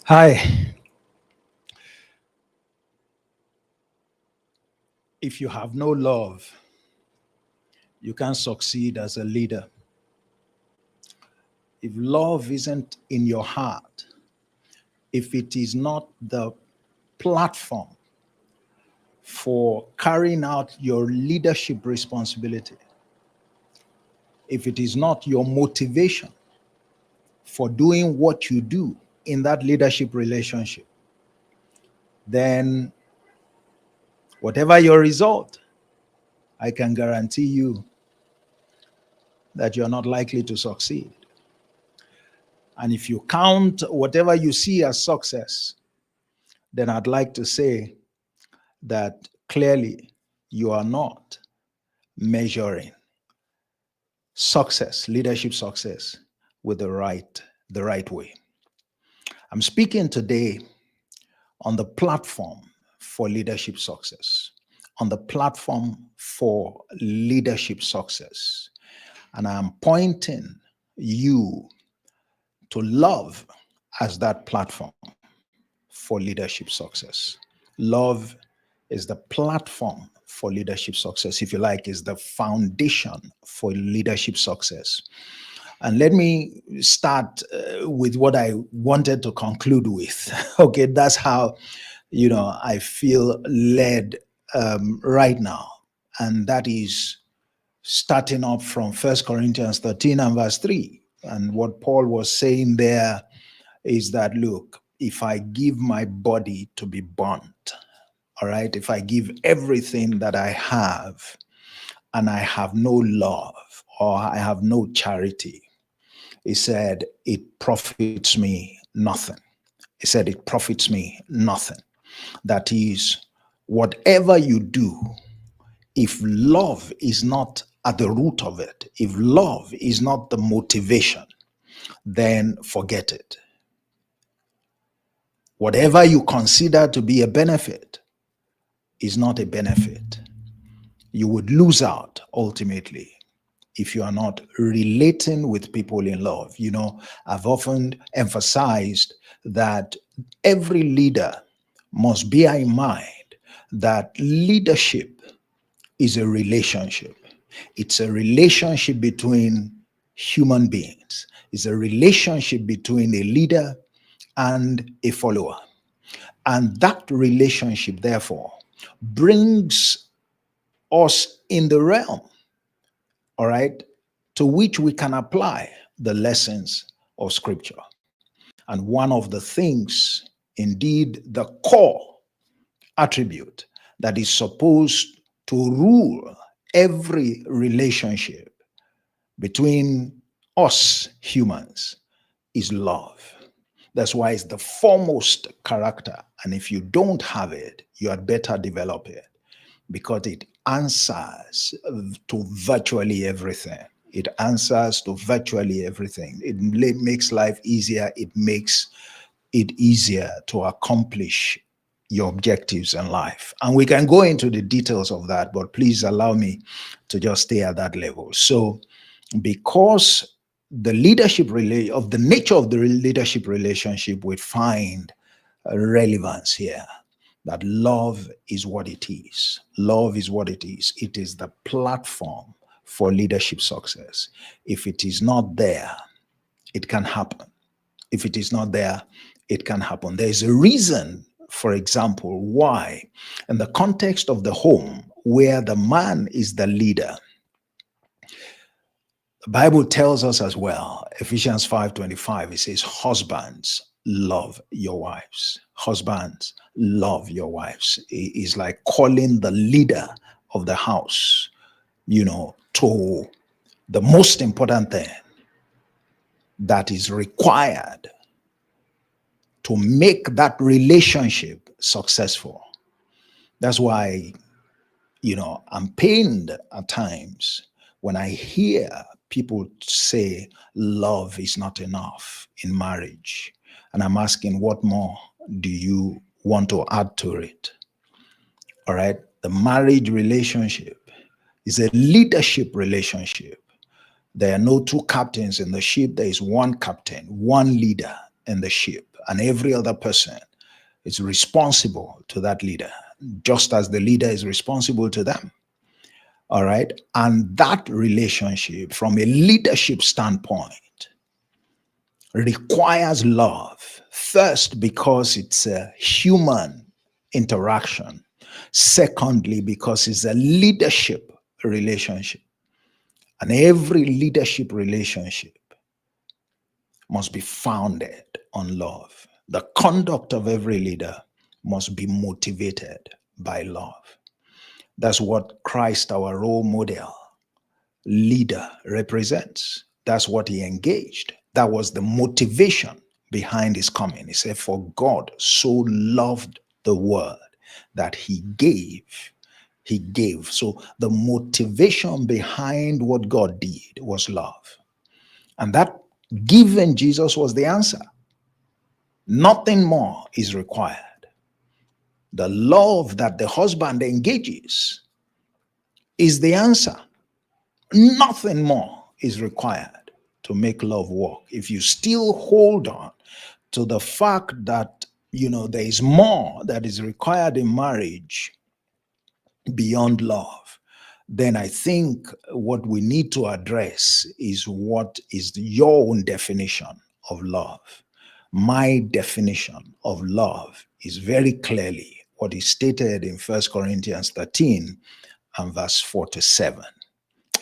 Hi. If you have no love, you can't succeed as a leader. If love isn't in your heart, if it is not the platform for carrying out your leadership responsibility, if it is not your motivation for doing what you do in that leadership relationship, then whatever your result, I can guarantee you that you're not likely to succeed. And if you count whatever you see as success, then I'd like to say that clearly you are not measuring success, leadership success, with the right way. I'm speaking today on the platform for leadership success, on the platform for leadership success. And I'm pointing you to love as that platform for leadership success. Love is the platform for leadership success, if you like, is the foundation for leadership success. And let me start with what I wanted to conclude with. Okay, that's how, I feel led right now. And that is starting up from 1 Corinthians 13 and verse 3. And what Paul was saying there is that, look, if I give my body to be burnt, all right, if I give everything that I have and I have no love or I have no charity, he said, it profits me nothing. He said, it profits me nothing. That is, whatever you do, if love is not at the root of it, if love is not the motivation, then forget it. Whatever you consider to be a benefit is not a benefit. You would lose out ultimately if you are not relating with people in love. I've often emphasized that every leader must bear in mind that leadership is a relationship. It's a relationship between human beings. It's a relationship between a leader and a follower. And that relationship, therefore, brings us in the realm, all right, to which we can apply the lessons of Scripture. And one of the things, indeed, the core attribute that is supposed to rule every relationship between us humans is love. That's why it's the foremost character. And if you don't have it, you had better develop it, because it answers to virtually everything. It answers to virtually everything. It makes life easier. It makes it easier to accomplish your objectives in life. And we can go into the details of that, but please allow me to just stay at that level. So, because the of the nature of the leadership relationship, we find relevance here. That love is what it is. Love is what it is. It is the platform for leadership success. If it is not there, it can happen. If it is not there, it can happen. There is a reason, for example, why in the context of the home, where the man is the leader, the Bible tells us as well, Ephesians 5:25, it says, husbands, love your wives. Husbands, love your wives. It is like calling the leader of the house, to the most important thing that is required to make that relationship successful. That's why, I'm pained at times when I hear people say love is not enough in marriage. And I'm asking, what more do you want to add to it? All right. The marriage relationship is a leadership relationship. There are no two captains in the ship. There is one captain, one leader in the ship. and every other person is responsible to that leader, just as the leader is responsible to them. All right. And that relationship, from a leadership standpoint, requires love. First, because it's a human interaction. Secondly, because it's a leadership relationship. And every leadership relationship must be founded on love. The conduct of every leader must be motivated by love. That's what Christ, our role model, leader, represents. That's what he engaged. That was the motivation behind his coming. He said, "For God so loved the world that he gave." He gave. So the motivation behind what God did was love. And that given Jesus was the answer. Nothing more is required. The love that the husband engages is the answer. Nothing more is required to make love work. If you still hold on to the fact that, there is more that is required in marriage beyond love, then I think what we need to address is what is your own definition of love. My definition of love is very clearly what is stated in 1 Corinthians 13 and verse 47.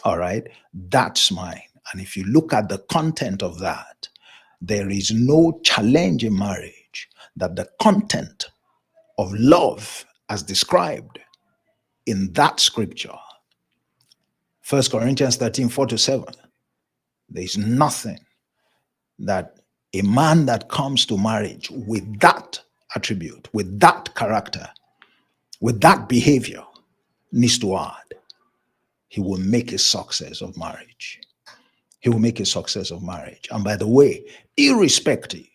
All right, that's mine. And if you look at the content of that, there is no challenge in marriage that the content of love as described in that scripture, 1 Corinthians 13, 47, there is nothing that a man that comes to marriage with that attribute, with that character, with that behavior needs to add. He will make a success of marriage. He will make a success of marriage. And by the way, irrespective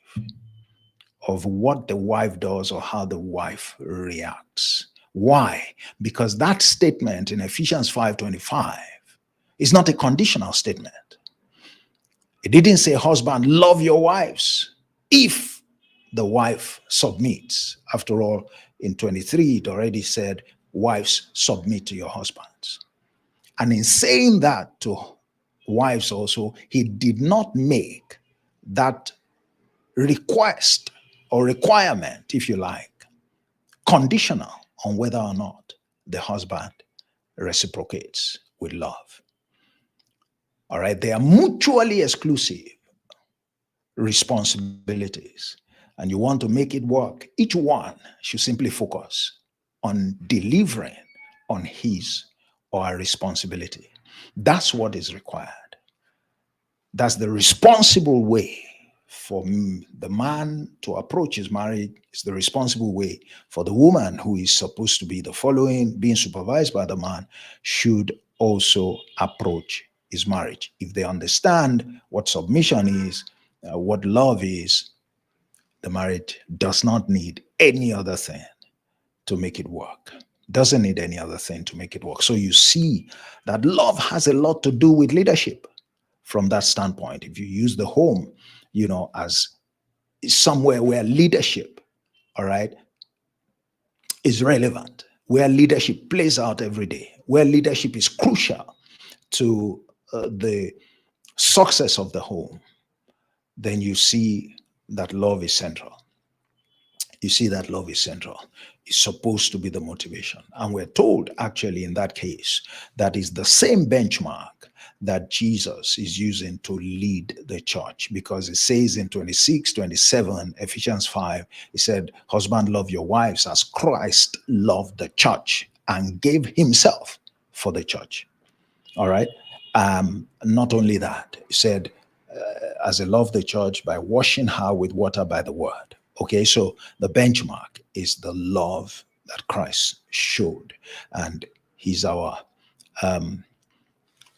of what the wife does or how the wife reacts. Why? Because that statement in Ephesians 5:25 is not a conditional statement. It didn't say, "Husband, love your wives," if the wife submits. After all, in 23, it already said, "Wives, submit to your husbands." And in saying that to wives also, he did not make that request or requirement, if you like, conditional on whether or not the husband reciprocates with love. All right, they are mutually exclusive responsibilities, and you want to make it work. Each one should simply focus on delivering on his or her responsibility. That's what is required. That's the responsible way for the man to approach his marriage. It's the responsible way for the woman, who is supposed to be the following, being supervised by the man, should also approach his marriage. If they understand what submission is, what love is, the marriage does not need any other thing to make it work. Doesn't need any other thing to make it work. So you see that love has a lot to do with leadership from that standpoint. If you use the home, as somewhere where leadership, all right, is relevant, where leadership plays out every day, where leadership is crucial to the success of the home, then you see that love is central. You see that love is central. It's supposed to be the motivation. And we're told, actually, in that case, that is the same benchmark that Jesus is using to lead the church, because it says in 26, 27, Ephesians 5, he said, "Husband, love your wives as Christ loved the church and gave himself for the church." All right. Not only that, he said, as he loved the church by washing her with water by the word. Okay, so the benchmark is the love that Christ showed, and he's our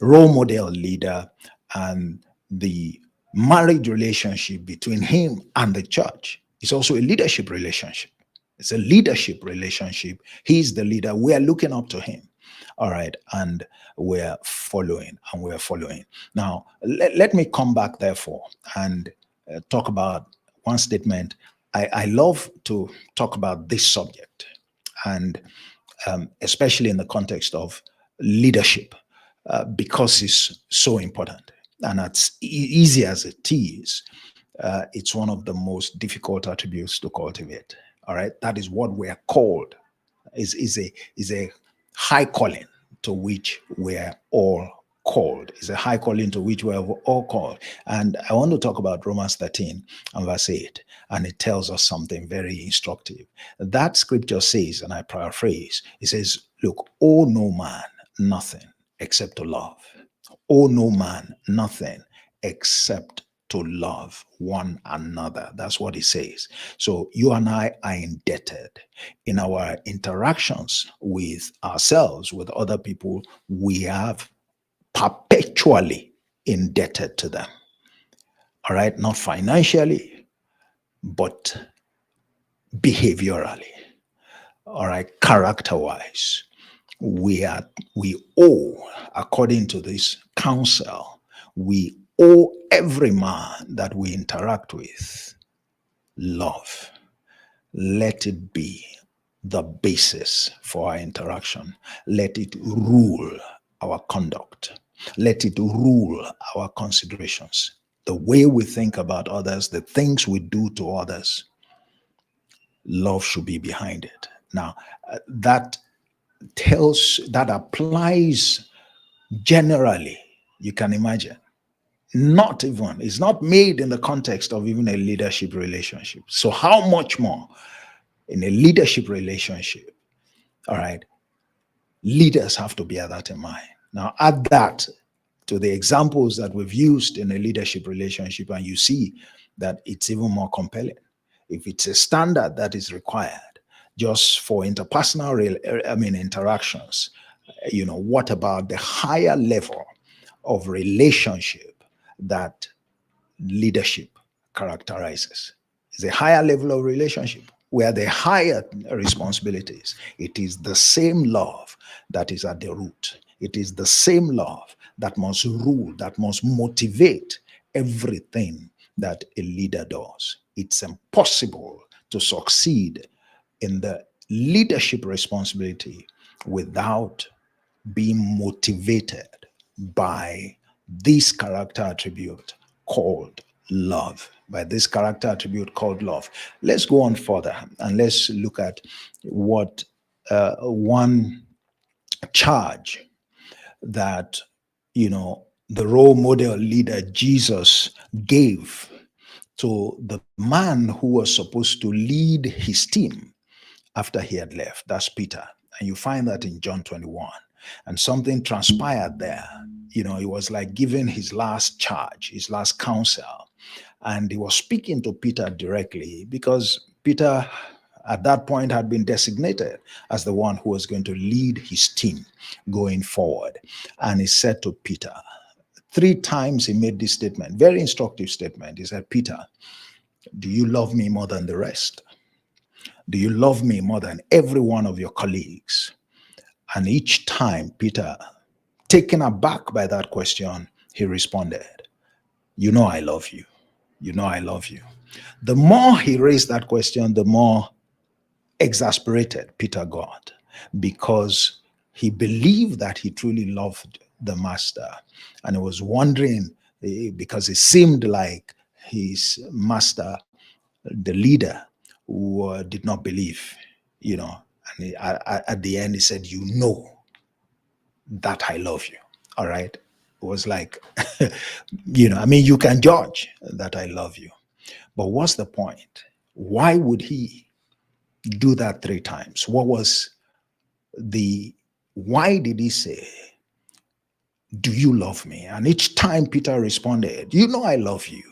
role model leader, and the marriage relationship between him and the church is also a leadership relationship. It's a leadership relationship. He's the leader. We are looking up to him. All right, and we're following. Now, let me come back, therefore, and talk about one statement I love to talk about this subject, and especially in the context of leadership, because it's so important. And as easy as it is, it's one of the most difficult attributes to cultivate. All right, that is what we are called. Is a high calling to which we're all called. It's a high calling to which we're all called. And I want to talk about Romans 13 and verse 8. And it tells us something very instructive. That scripture says, and I paraphrase, it says, look, owe no man nothing except to love. Owe no man nothing except to love one another. That's what it says. So you and I are indebted in our interactions with ourselves, with other people. We have perpetually indebted to them. All right, not financially, but behaviorally. All right, character-wise, we owe, according to this counsel, we owe every man that we interact with love. Let it be the basis for our interaction. Let it rule our conduct. Let it rule our considerations. The way we think about others, the things we do to others, love should be behind it. Now, that applies generally, you can imagine. It's not made in the context of even a leadership relationship. So how much more in a leadership relationship? All right, leaders have to bear that in mind. Now add that to the examples that we've used in a leadership relationship, and you see that it's even more compelling. If it's a standard that is required just for interpersonal interactions, what about the higher level of relationship that leadership characterizes? It's a higher level of relationship where the higher responsibilities. It is the same love that is at the root. It is the same love that must rule, that must motivate everything that a leader does. It's impossible to succeed in the leadership responsibility without being motivated by this character attribute called love. By this character attribute called love. Let's go on further and let's look at what one charge that the role model leader Jesus gave to the man who was supposed to lead his team after he had left. That's Peter. And you find that in John 21. And something transpired there. He was like giving his last charge, his last counsel. And he was speaking to Peter directly because Peter at that point had been designated as the one who was going to lead his team going forward. And he said to Peter, 3 times he made this statement, very instructive statement. He said, Peter, do you love me more than the rest? Do you love me more than every one of your colleagues? And each time Peter, taken aback by that question, he responded, you know I love you. You know I love you. The more he raised that question, the more exasperated Peter got, because he believed that he truly loved the master. And he was wondering, because it seemed like his master, the leader, who did not believe, and at the end he said, you know that I love you. All right. It was like, you can judge that I love you. But what's the point? Why would he do that 3 times? Why did he say, do you love me? And each time Peter responded, you know I love you.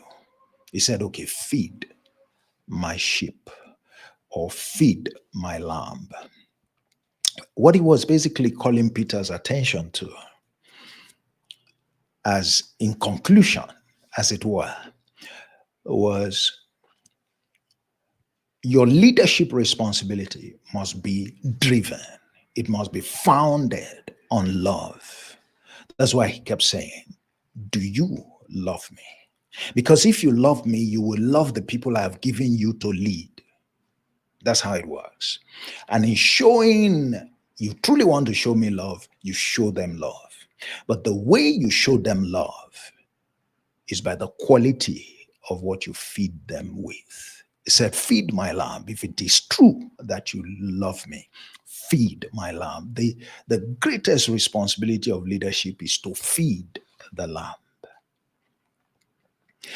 He said, okay, feed my sheep or feed my lamb. What he was basically calling Peter's attention to, as in conclusion, as it were, was your leadership responsibility must be driven. It must be founded on love. That's why he kept saying, do you love me? Because if you love me, you will love the people I have given you to lead. That's how it works. And in showing, you truly want to show me love, you show them love. But the way you show them love is by the quality of what you feed them with. It said, feed my lamb. If it is true that you love me, feed my lamb. The greatest responsibility of leadership is to feed the lamb.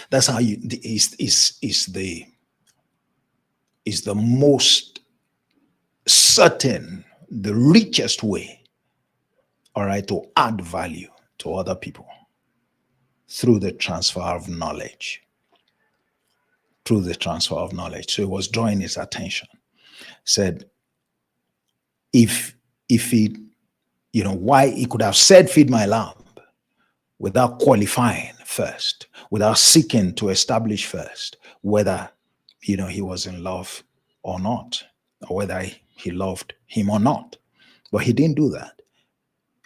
That's how you is the most certain, the richest way, all right, to add value to other people through the transfer of knowledge. Through the transfer of knowledge. So it was drawing his attention. Said, if he, why he could have said, feed my lamb, without qualifying first, without seeking to establish first whether, he was in love or not, or whether he loved him or not. But he didn't do that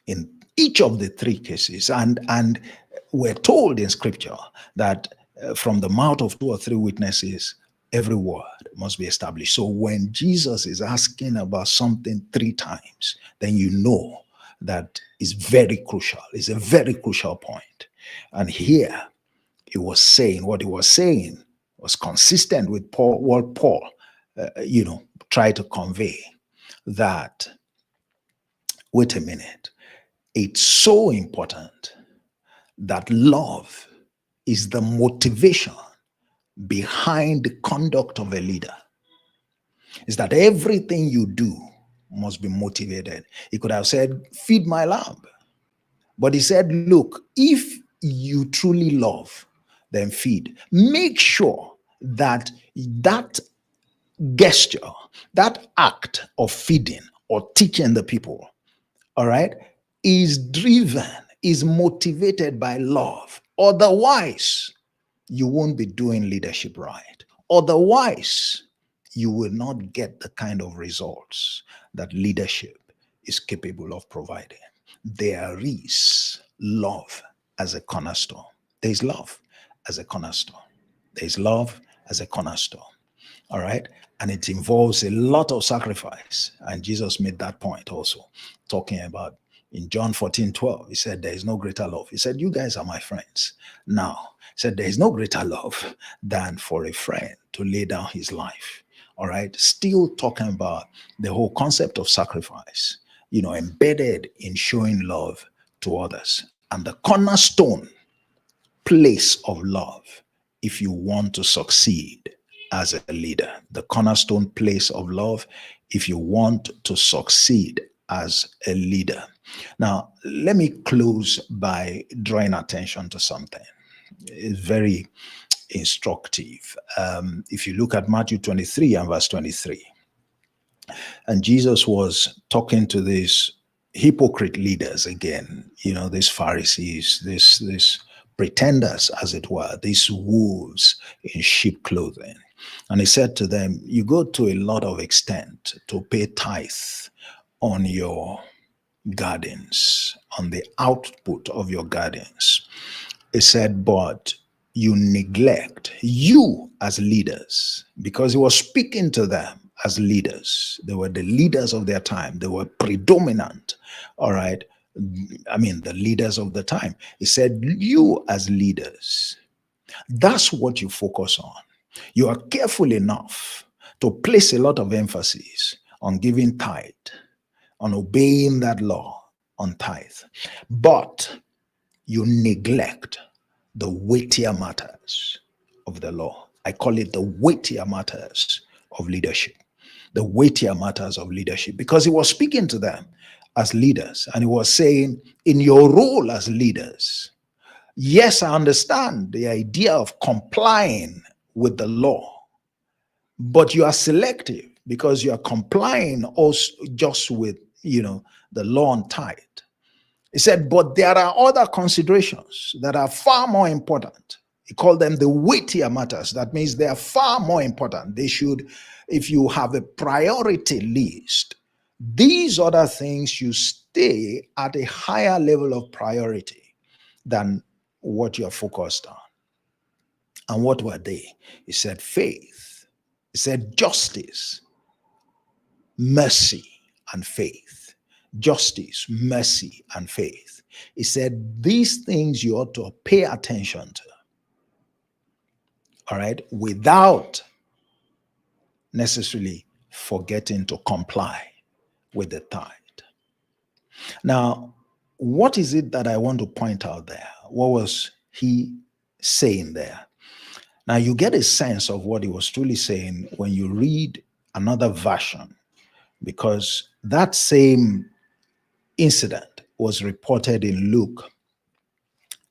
in each of the three cases. And we're told in scripture that from the mouth of two or three witnesses, every word must be established. So when Jesus is asking about something three times, then you know that is very crucial. It's a very crucial point. And here he was saying, what he was saying was consistent with what Paul, tried to convey, that, wait a minute, it's so important that love is the motivation behind the conduct of a leader. Is that everything you do must be motivated. He could have said, feed my lamb. But he said, look, if you truly love, then feed. Make sure that that gesture, that act of feeding or teaching the people, all right, is driven, is motivated by love. Otherwise, you won't be doing leadership right. Otherwise, you will not get the kind of results that leadership is capable of providing. There is love as a cornerstone. There is love as a cornerstone. There is love as a cornerstone. All right. And it involves a lot of sacrifice. And Jesus made that point also, talking about in John 14:12. He said, there is no greater love. He said, you guys are my friends. Now, he said, there is no greater love than for a friend to lay down his life. All right. Still talking about the whole concept of sacrifice, embedded in showing love to others. And the cornerstone place of love, if you want to succeed as a leader, the cornerstone place of love, if you want to succeed as a leader. Now, let me close by drawing attention to something. It's very instructive. If you look at Matthew 23 and verse 23, and Jesus was talking to these hypocrite leaders again, these Pharisees, these pretenders, as it were, these wolves in sheep clothing. And he said to them, you go to a lot of extent to pay tithe on your gardens, on the output of your gardens. He said, but you neglect, you as leaders, because he was speaking to them as leaders. They were the leaders of their time. They were predominant. All right. I mean, the leaders of the time. He said, you as leaders, that's what you focus on. You are careful enough to place a lot of emphasis on giving tithe, on obeying that law on tithe. But you neglect the weightier matters of the law. I call it the weightier matters of leadership. The weightier matters of leadership, because he was speaking to them as leaders and he was saying, in your role as leaders, yes, I understand the idea of complying with the law, but you are selective because you are complying also just with, the law on tithe. He said, but there are other considerations that are far more important. He called them the weightier matters. That means they are far more important. They should, if you have a priority list, these other things should stay at a higher level of priority than what you're focused on. And what were they? He said faith. He said justice. mercy, and faith. Justice, mercy, and faith. He said these things you ought to pay attention to, all right, without necessarily forgetting to comply with the tithe. Now, what is it that I want to point out there? What was he saying there? Now, you get a sense of what he was truly saying when you read another version, because that same incident was reported in Luke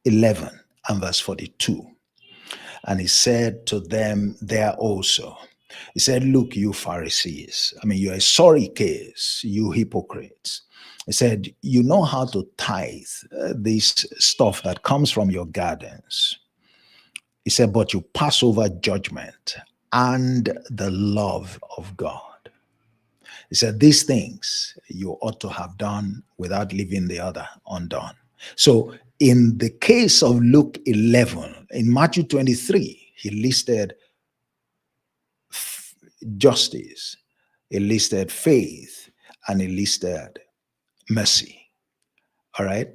11 and verse 42. And he said to them there also, he said, look, you Pharisees, I mean, you're a sorry case, you hypocrites. He said, you know how to tithe this stuff that comes from your gardens. He said, but you pass over judgment and the love of God. He said, these things you ought to have done without leaving the other undone. So in the case of Luke 11, in Matthew 23, he listed justice, he listed faith, and he listed mercy. All right?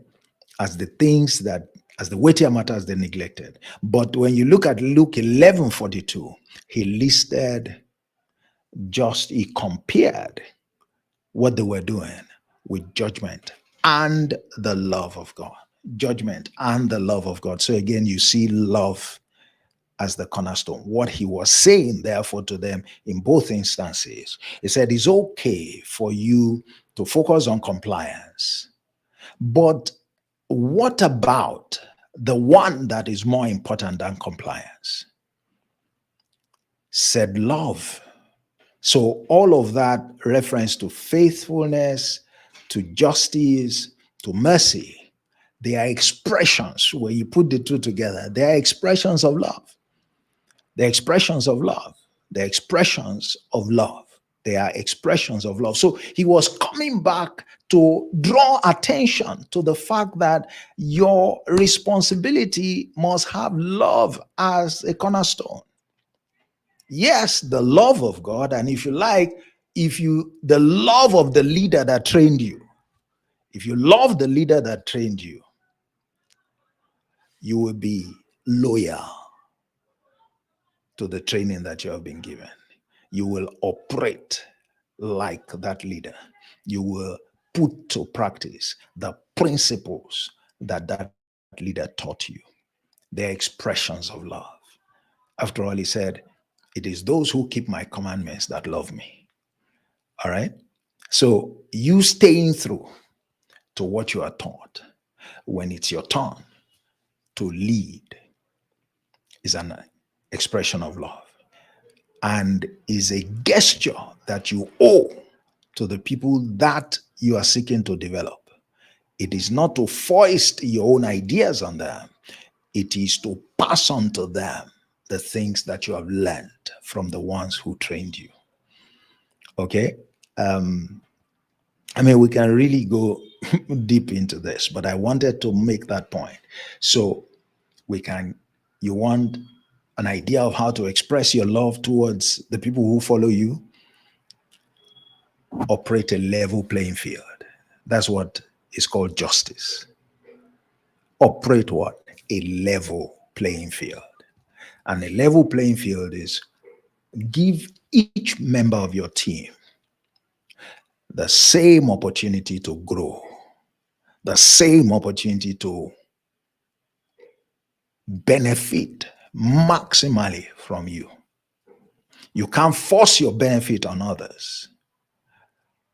As the things that, as the weightier matters they neglected. But when you look at Luke 11:42, he listed he compared what they were doing with judgment and the love of God. Judgment and the love of God. So again, you see love as the cornerstone. What he was saying, therefore, to them in both instances, he said, it's okay for you to focus on compliance. But what about the one that is more important than compliance? Said love. So all of that reference to faithfulness, to justice, to mercy, they are expressions. When you put the two together, they are expressions of love. They're expressions of love. They're expressions of love. They are expressions of love. So he was coming back to draw attention to the fact that your responsibility must have love as a cornerstone. Yes, the love of God, and if you like, the love of the leader that trained you. If you love the leader that trained you, you will be loyal to the training that you have been given. You will operate like that leader. You will put to practice the principles that that leader taught you. They are expressions of love. After all, he said, it is those who keep my commandments that love me. All right? So you staying through to what you are taught when it's your turn to lead is an expression of love and is a gesture that you owe to the people that you are seeking to develop. It is not to foist your own ideas on them. It is to pass on to them the things that you have learned from the ones who trained you. Okay? I mean, we can really go deep into this, but I wanted to make that point. So you want an idea of how to express your love towards the people who follow you? Operate a level playing field. That's what is called justice. Operate what? A level playing field. And a level playing field is give each member of your team the same opportunity to grow, the same opportunity to benefit maximally from you. You can't force your benefit on others,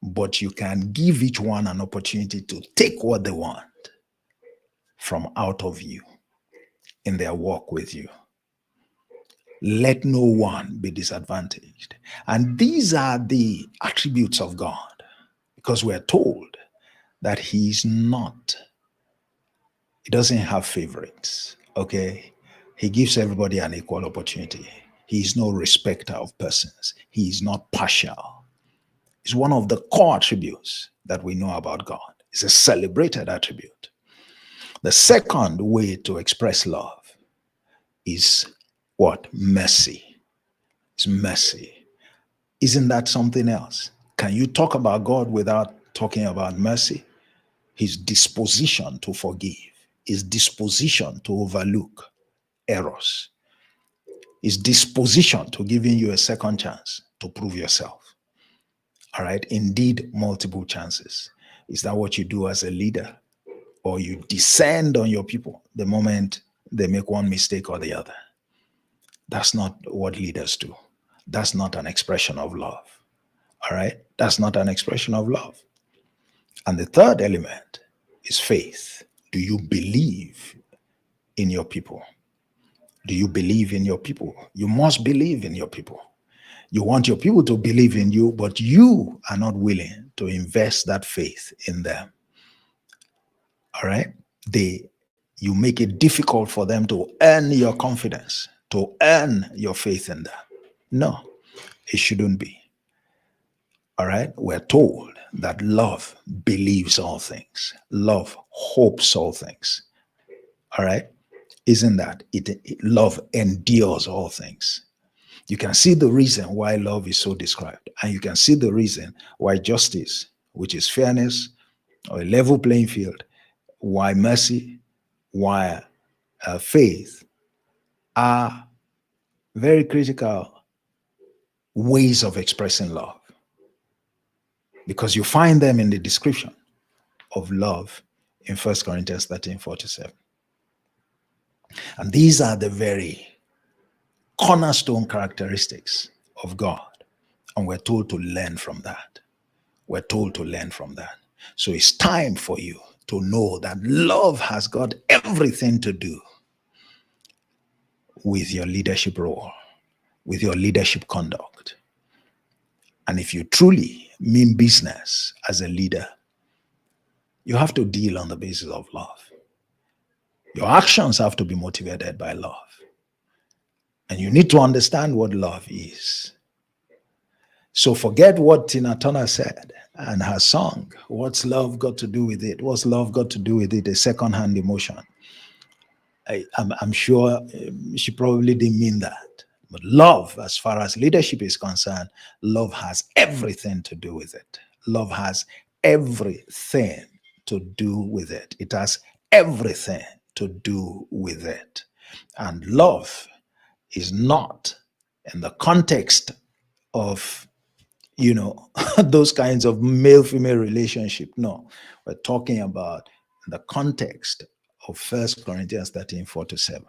but you can give each one an opportunity to take what they want from out of you in their walk with you. Let no one be disadvantaged. And these are the attributes of God, because we're told that he doesn't have favorites, okay? He gives everybody an equal opportunity. He is no respecter of persons. He is not partial. It's one of the core attributes that we know about God. It's a celebrated attribute. The second way to express love is what? Mercy. It's mercy. Isn't that something else? Can you talk about God without talking about mercy? His disposition to forgive, his disposition to overlook errors, his disposition to giving you a second chance to prove yourself. All right, indeed, multiple chances. Is that what you do as a leader? Or you descend on your people the moment they make one mistake or the other? That's not what leaders do. That's not an expression of love. All right, that's not an expression of love. And the third element is faith. Do you believe in your people? Do you believe in your people? You must believe in your people. You want your people to believe in you, but you are not willing to invest that faith in them. All right? You make it difficult for them to earn your confidence, to earn your faith in them. No, it shouldn't be. All right? We're told that love believes all things. Love hopes all things. All right? Isn't that love endures all things? You can see the reason why love is so described, and you can see the reason why justice, which is fairness or a level playing field, why mercy, why faith are very critical ways of expressing love, because you find them in the description of love in 1 Corinthians 13:47. And these are the very cornerstone characteristics of God. And we're told to learn from that. We're told to learn from that. So it's time for you to know that love has got everything to do with your leadership role, with your leadership conduct. And if you truly mean business as a leader, you have to deal on the basis of love. Your actions have to be motivated by love. And you need to understand what love is. So forget what Tina Turner said and her song. What's love got to do with it? What's love got to do with it? A second-hand emotion. I'm sure she probably didn't mean that. But love, as far as leadership is concerned, love has everything to do with it. Love has everything to do with it. It has everything to do with it. And love is not in the context of, those kinds of male-female relationship. No, we're talking about the context of 1 Corinthians 13:4-7.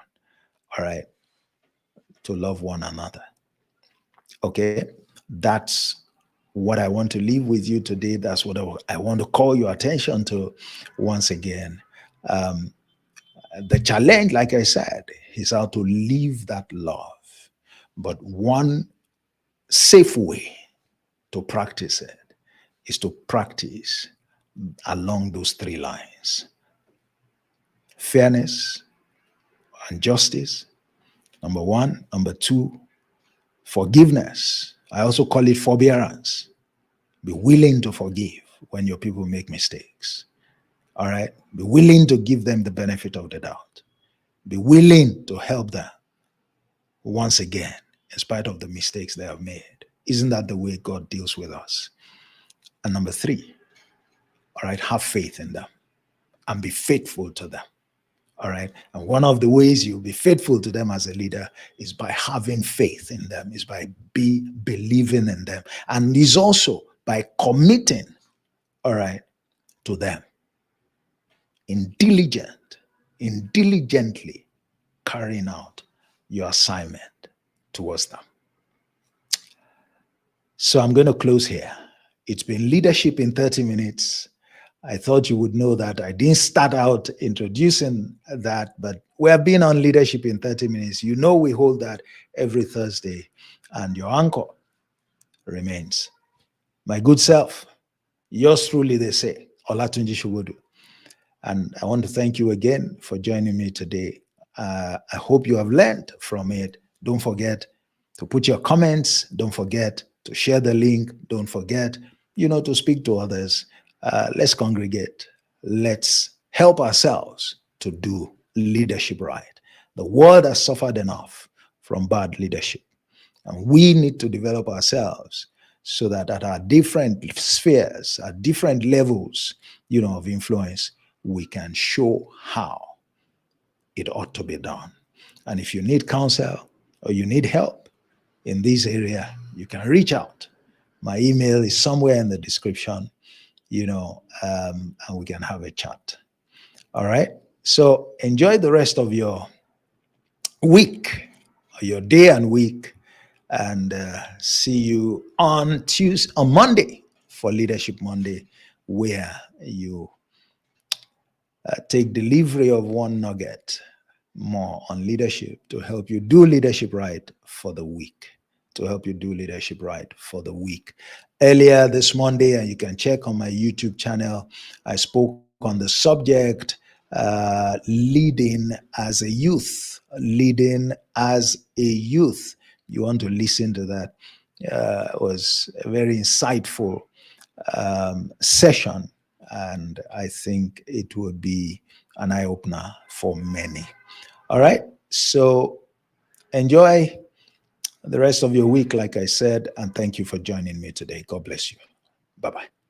All right, to love one another. Okay, that's what I want to leave with you today. That's what I want to call your attention to once again. The challenge, like I said, is how to live that love. But one safe way to practice it is to practice along those three lines: fairness and justice, number one. Number two, forgiveness. I also call it forbearance. Be willing to forgive when your people make mistakes. All right? Be willing to give them the benefit of the doubt. Be willing to help them once again, in spite of the mistakes they have made. Isn't that the way God deals with us? And number three, all right, have faith in them and be faithful to them. All right. And one of the ways you'll be faithful to them as a leader is by having faith in them, is by believing in them, and is also by committing, all right, to them in diligently carrying out your assignment towards them. So I'm going to close here. It's been Leadership in 30 Minutes. I thought you would know that. I didn't start out introducing that, but we have been on Leadership in 30 Minutes. You know we hold that every Thursday, and your anchor remains my good self, yours truly, they say, Olatunji Shugodu. And I want to thank you again for joining me today. I hope you have learned from it. Don't forget to put your comments. Don't forget to share the link. Don't forget, to speak to others. Let's congregate. Let's help ourselves to do leadership right. The world has suffered enough from bad leadership, and we need to develop ourselves so that at our different spheres, at different levels, of influence, we can show how it ought to be done. And if you need counsel or you need help in this area, you can reach out. My email is somewhere in the description, and we can have a chat. All right. So enjoy the rest of your week, your day and week, and see you on Monday for Leadership Monday, where you take delivery of one nugget more on leadership to help you do leadership right for the week. To help you do leadership right for the week. Earlier this Monday, and you can check on my YouTube channel, I spoke on the subject leading as a youth. Leading as a youth. You want to listen to that. It was a very insightful session, and I think it will be an eye-opener for many. All right, so enjoy the rest of your week, like I said, and thank you for joining me today. God bless you. Bye-bye.